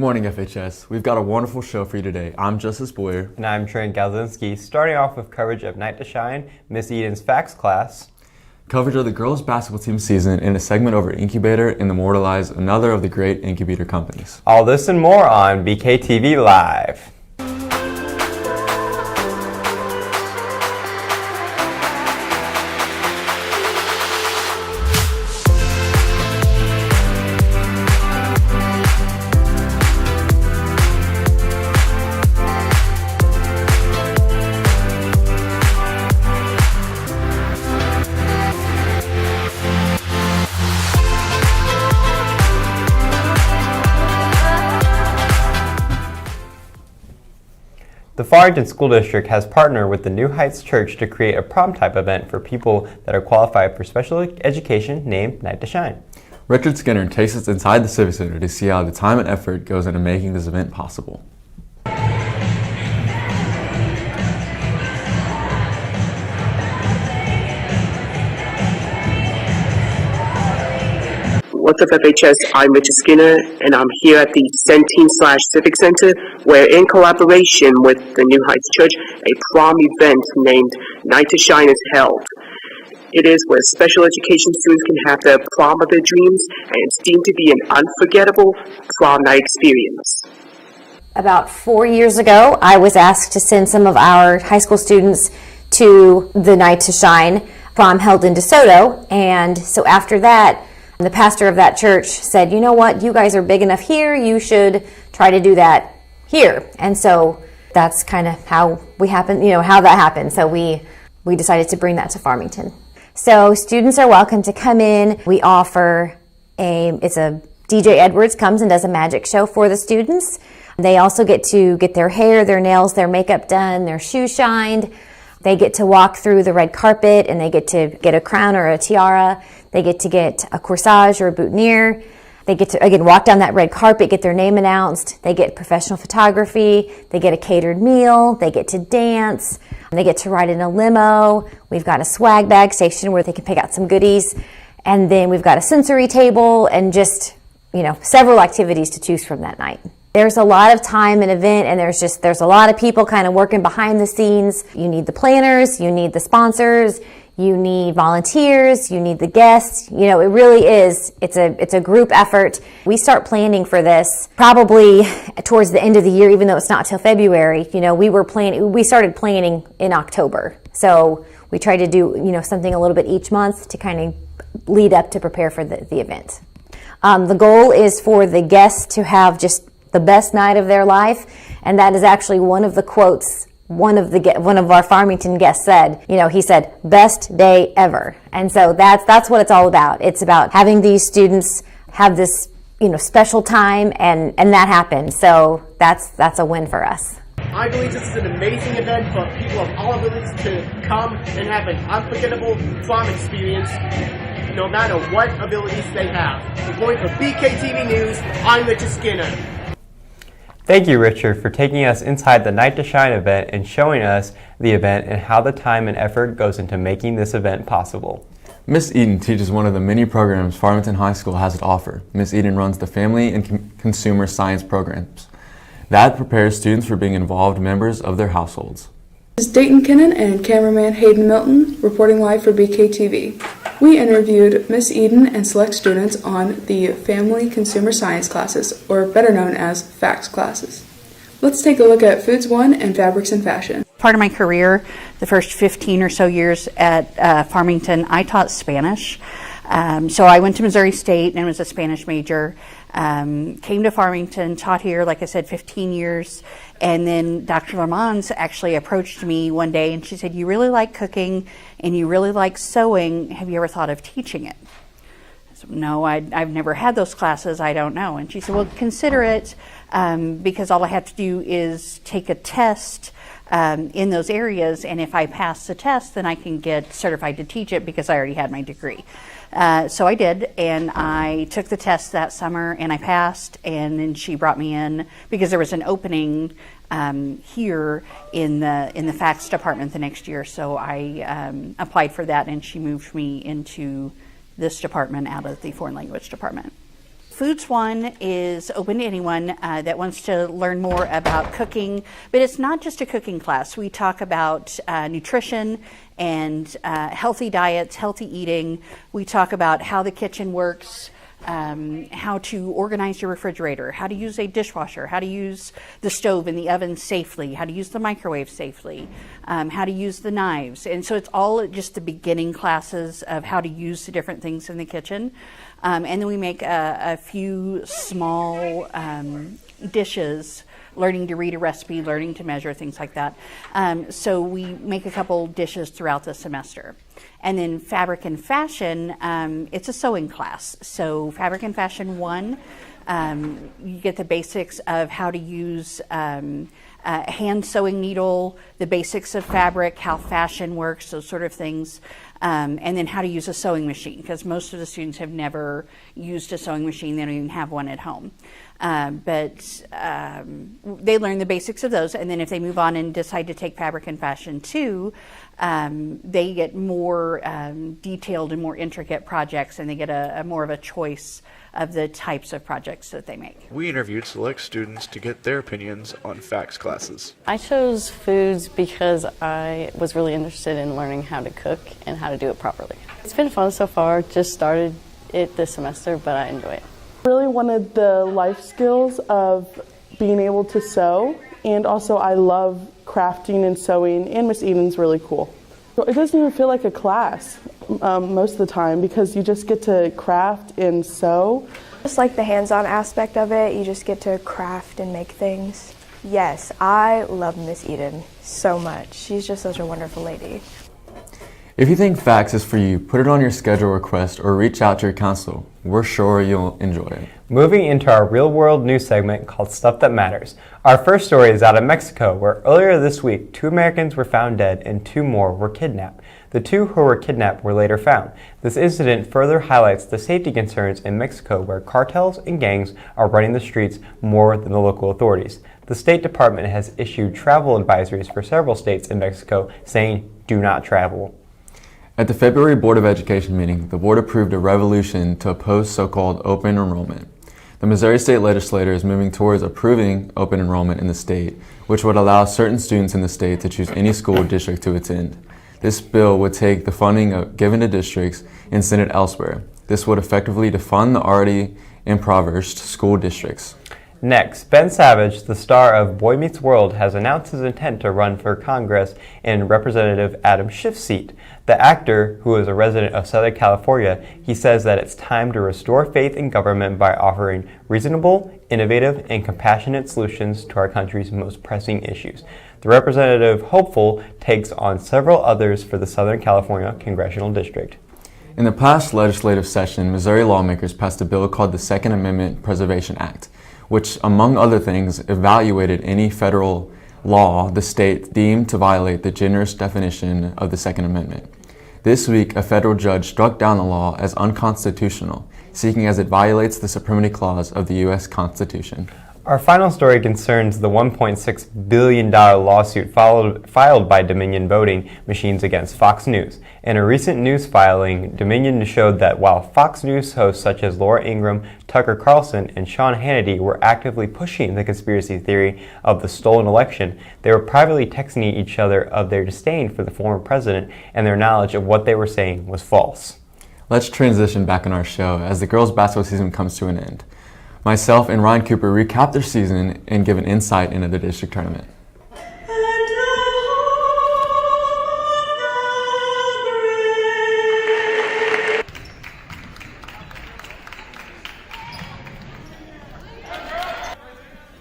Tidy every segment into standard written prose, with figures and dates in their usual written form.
morning, FHS. We've got a wonderful show for you today. I'm Justice Boyer. And I'm Trent Galzinski, starting off with coverage of Night to Shine, Miss Eden's Facts class. Coverage of the girls' basketball team season in a segment over Incubator and Immortalize, another of the great incubator companies. All this and more on BKTV Live. The Farmington School District has partnered with the New Heights Church to create a prom-type event for people that are qualified for special education named Night to Shine. Richard Skinner takes us inside the Civic Center to see how the time and effort goes into making this event possible. What's up, FHS? I'm Richard Skinner, and I'm here at the Centene/Civic Center, where in collaboration with the New Heights Church, a prom event named Night to Shine is held. It is where special education students can have their prom of their dreams, and it's deemed to be an unforgettable prom night experience. About 4 years ago, I was asked to send some of our high school students to the Night to Shine prom held in DeSoto, and so after that, the pastor of that church said, you know what, you guys are big enough here, you should try to do that here. And so that's kind of how how that happened. So we decided to bring that to Farmington. So students are welcome to come in. We offer DJ Edwards comes and does a magic show for the students. They also get to get their hair, their nails, their makeup done, their shoes shined. They get to walk through the red carpet and they get to get a crown or a tiara. They get to get a corsage or a boutonniere. They get to, again, walk down that red carpet, get their name announced. They get professional photography. They get a catered meal. They get to dance. They get to ride in a limo. We've got a swag bag station where they can pick out some goodies. And then we've got a sensory table and just, several activities to choose from that night. There's a lot of time and event, and there's a lot of people kind of working behind the scenes. You need the planners, you need the sponsors, you need volunteers, you need the guests. It really is, it's a group effort. We start planning for this probably towards the end of the year, even though it's not till February. We started planning in October. So we try to do, something a little bit each month to kind of lead up to prepare for the event. The goal is for the guests to have just the best night of their life, and that is actually one of the quotes one of our Farmington guests said. He said, "Best day ever." And so that's what it's all about. It's about having these students have this special time, and that happened. So that's a win for us. I believe this is an amazing event for people of all abilities to come and have an unforgettable prom experience, no matter what abilities they have. Reporting for BKTV News, I'm Richard Skinner. Thank you, Richard, for taking us inside the Night to Shine event and showing us the event and how the time and effort goes into making this event possible. Miss Eden teaches one of the many programs Farmington High School has to offer. Miss Eden runs the Family and Consumer Science programs. That prepares students for being involved members of their households. This is Dayton Kinnan and cameraman Hayden Milton reporting live for BKTV. We interviewed Miss Eden and select students on the Family Consumer Science classes, or better known as FACS classes. Let's take a look at Foods 1 and Fabrics and Fashion. Part of my career, the first 15 or so years at Farmington, I taught Spanish. So I went to Missouri State and was a Spanish major. Came to Farmington, taught here, like I said, 15 years. And then Dr. Lamont actually approached me one day and she said, "You really like cooking and you really like sewing. Have you ever thought of teaching it?" I said, "No, I've never had those classes. I don't know." And she said, "Well, consider it because all I have to do is take a test in those areas, and if I pass the test, then I can get certified to teach it because I already had my degree." So I did, and I took the test that summer, and I passed, and then she brought me in because there was an opening here in the FACS department the next year. So I applied for that, and she moved me into this department out of the foreign language department. Foods One is open to anyone that wants to learn more about cooking, but it's not just a cooking class. We talk about nutrition and healthy diets, healthy eating. We talk about how the kitchen works, how to organize your refrigerator, how to use a dishwasher, how to use the stove and the oven safely, how to use the microwave safely, how to use the knives. And so it's all just the beginning classes of how to use the different things in the kitchen. And then we make a few small dishes, learning to read a recipe, learning to measure, things like that. So we make a couple dishes throughout the semester. And then Fabric and Fashion, it's a sewing class. So Fabric and Fashion 1, you get the basics of how to use a hand sewing needle, the basics of fabric, how fashion works, those sort of things. And then how to use a sewing machine, because most of the students have never used a sewing machine. They don't even have one at home. But they learn the basics of those, and then if they move on and decide to take Fabric and Fashion 2, they get more detailed and more intricate projects, and they get a more of a choice of the types of projects that they make. We interviewed select students to get their opinions on FACS classes. I chose foods because I was really interested in learning how to cook and how to do it properly. It's been fun so far. Just started it this semester, but I enjoy it. Really wanted the life skills of being able to sew, and also I love crafting and sewing, and Miss Eden's really cool. It doesn't even feel like a class most of the time, because you just get to craft and sew. Just like the hands-on aspect of it, you just get to craft and make things. Yes, I love Miss Eden so much. She's just such a wonderful lady. If you think FACS is for you, put it on your schedule request or reach out to your counselor. We're sure you'll enjoy it. Moving into our real-world news segment called Stuff That Matters. Our first story is out of Mexico, where earlier this week, 2 Americans were found dead and 2 more were kidnapped. The 2 who were kidnapped were later found. This incident further highlights the safety concerns in Mexico, where cartels and gangs are running the streets more than the local authorities. The State Department has issued travel advisories for several states in Mexico, saying, "Do not travel." At the February Board of Education meeting, the board approved a resolution to oppose so-called open enrollment. The Missouri State Legislature is moving towards approving open enrollment in the state, which would allow certain students in the state to choose any school district to attend. This bill would take the funding given to districts and send it elsewhere. This would effectively defund the already impoverished school districts. Next, Ben Savage, the star of Boy Meets World, has announced his intent to run for Congress in Representative Adam Schiff's seat. The actor, who is a resident of Southern California, he says that it's time to restore faith in government by offering reasonable, innovative, and compassionate solutions to our country's most pressing issues. The representative hopeful takes on several others for the Southern California Congressional District. In the past legislative session, Missouri lawmakers passed a bill called the Second Amendment Preservation Act, which, among other things, evaluated any federal law the state deemed to violate the generous definition of the Second Amendment. This week, a federal judge struck down the law as unconstitutional, seeing as it violates the Supremacy Clause of the U.S. Constitution. Our final story concerns the $1.6 billion lawsuit filed by Dominion Voting Machines against Fox News. In a recent news filing, Dominion showed that while Fox News hosts such as Laura Ingraham, Tucker Carlson, and Sean Hannity were actively pushing the conspiracy theory of the stolen election, they were privately texting each other of their disdain for the former president and their knowledge of what they were saying was false. Let's transition back in our show as the girls' basketball season comes to an end. Myself and Ryan Cooper recap their season and give an insight into the district tournament.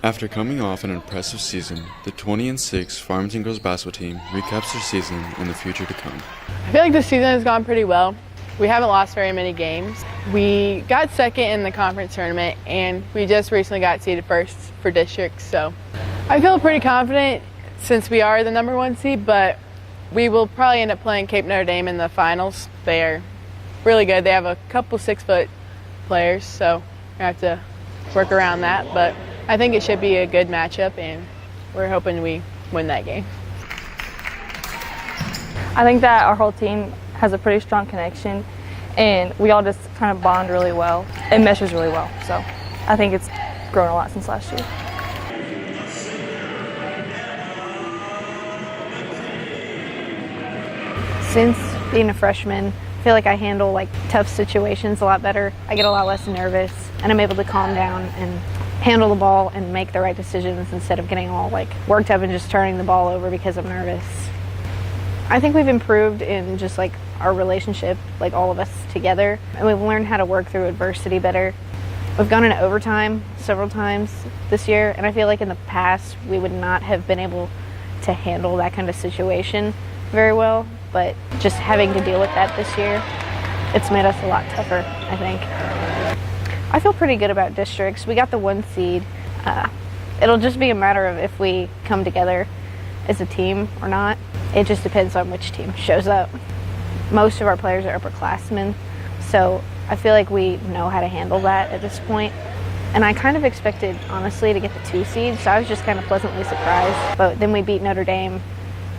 After coming off an impressive season, the 20-6 Farmington girls basketball team recaps their season and the future to come. I feel like this season has gone pretty well. We haven't lost very many games. We got second in the conference tournament, and we just recently got seeded first for districts. So I feel pretty confident since we are the number 1 seed, but we will probably end up playing Cape Notre Dame in the finals. They are really good. They have a couple 6-foot players, so we have to work around that. But I think it should be a good matchup, and we're hoping we win that game. I think that our whole team has a pretty strong connection, and we all just kind of bond really well. It meshes really well, so I think it's grown a lot since last year. Since being a freshman, I feel like I handle like tough situations a lot better. I get a lot less nervous, and I'm able to calm down and handle the ball and make the right decisions instead of getting all like worked up and just turning the ball over because I'm nervous. I think we've improved in just like our relationship, like all of us together, and we've learned how to work through adversity better. We've gone into overtime several times this year, and I feel like in the past we would not have been able to handle that kind of situation very well, but just having to deal with that this year, it's made us a lot tougher, I think. I feel pretty good about districts. We got the 1 seed. It'll just be a matter of if we come together as a team or not. It just depends on which team shows up. Most of our players are upperclassmen, so I feel like we know how to handle that at this point. And I kind of expected, honestly, to get the 2 seed, so I was just kind of pleasantly surprised. But then we beat Notre Dame,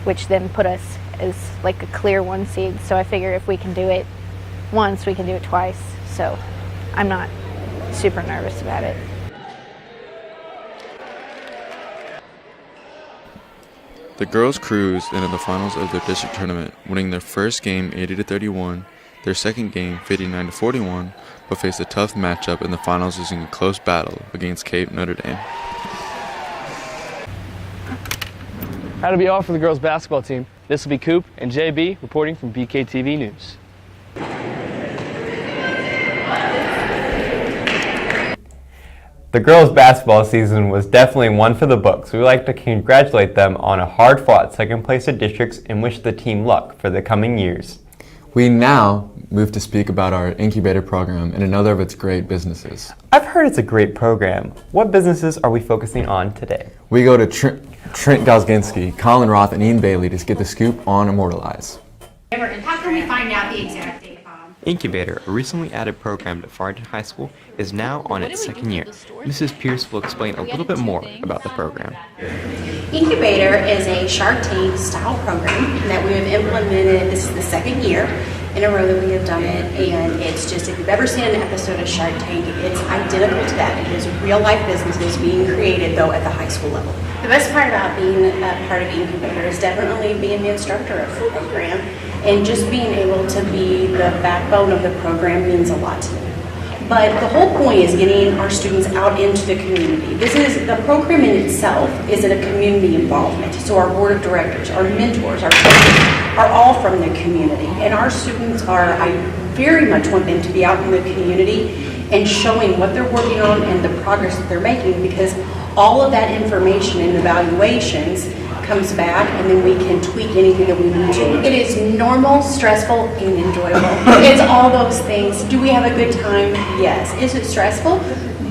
which then put us as like a clear 1 seed. So I figure if we can do it once, we can do it twice. So I'm not super nervous about it. The girls cruised into the finals of their district tournament, winning their first game 80-31, their second game 59-41, but faced a tough matchup in the finals using a close battle against Cape Notre Dame. That'll be all for the girls basketball team. This will be Coop and JB reporting from BKTV News. The girls' basketball season was definitely one for the books. We would like to congratulate them on a hard-fought second place at districts and wish the team luck for the coming years. We now move to speak about our incubator program and another of its great businesses. I've heard it's a great program. What businesses are we focusing on today? We go to Trent Gosginski, Colin Roth, and Ian Bailey to get the scoop on Immortalize. How can we find out the exact date, Bob? Incubator, a recently added program to Farmington High School, is now on its second year. Mrs. Pierce will explain a little bit more about the program. Incubator is a Shark Tank style program that we have implemented. This is the second year in a row that we have done it, and it's just, if you've ever seen an episode of Shark Tank, it's identical to that. It is real life businesses being created, though, at the high school level. The best part about being a part of Incubator is definitely being the instructor of the program, and just being able to be the backbone of the program means a lot to me. But the whole point is getting our students out into the community. The program in itself is a community involvement. So our board of directors, our mentors, our coaches are all from the community. And our students I very much want them to be out in the community and showing what they're working on and the progress that they're making, because all of that information and evaluations comes back, and then we can tweak anything that we need to. It is normal, stressful, and enjoyable. It's all those things. Do we have a good time? Yes. Is it stressful?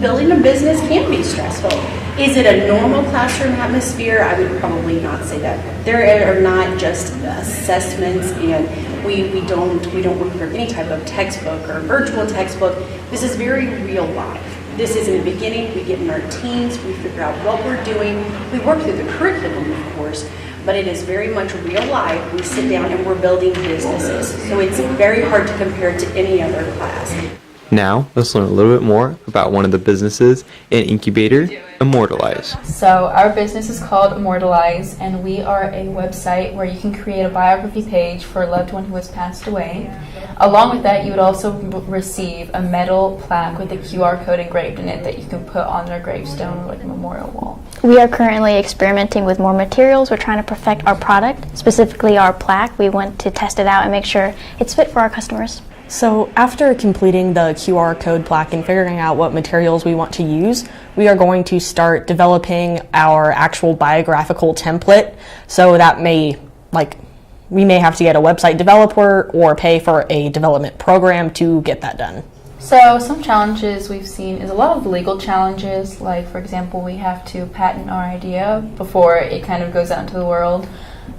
Building a business can be stressful. Is it a normal classroom atmosphere? I would probably not say that. There are not just assessments, and we don't work for any type of textbook or virtual textbook. This is very real life. This is in the beginning, we get in our teams, we figure out what we're doing. We work through the curriculum, of course, but it is very much real life. We sit down and we're building businesses. So it's very hard to compare to any other class. Now, let's learn a little bit more about one of the businesses in Incubator, Immortalize. So our business is called Immortalize, and we are a website where you can create a biography page for a loved one who has passed away. Along with that, you would also receive a metal plaque with a QR code engraved in it that you can put on their gravestone, like a memorial wall. We are currently experimenting with more materials. We're trying to perfect our product, specifically our plaque. We want to test it out and make sure it's fit for our customers. So after completing the QR code plaque and figuring out what materials we want to use, we are going to start developing our actual biographical template. So that we may have to get a website developer or pay for a development program to get that done. So some challenges we've seen is a lot of legal challenges, like for example we have to patent our idea before it kind of goes out into the world.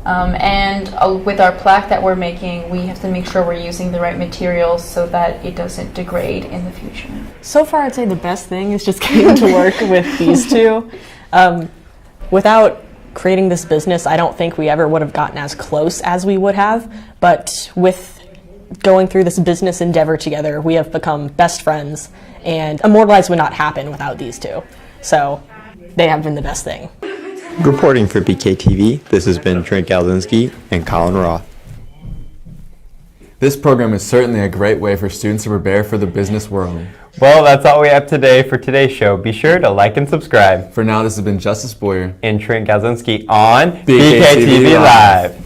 And with our plaque that we're making, we have to make sure we're using the right materials so that it doesn't degrade in the future. So far, I'd say the best thing is just getting to work with these two. Without creating this business, I don't think we ever would have gotten as close as we would have. But with going through this business endeavor together, we have become best friends, and Immortalized would not happen without these two. So they have been the best thing. Reporting for BKTV, this has been Trent Galzinski and Colin Roth. This program is certainly a great way for students to prepare for the business world. Well, that's all we have today for today's show. Be sure to like and subscribe. For now, this has been Justice Boyer and Trent Galzinski on BKTV BKTV Live.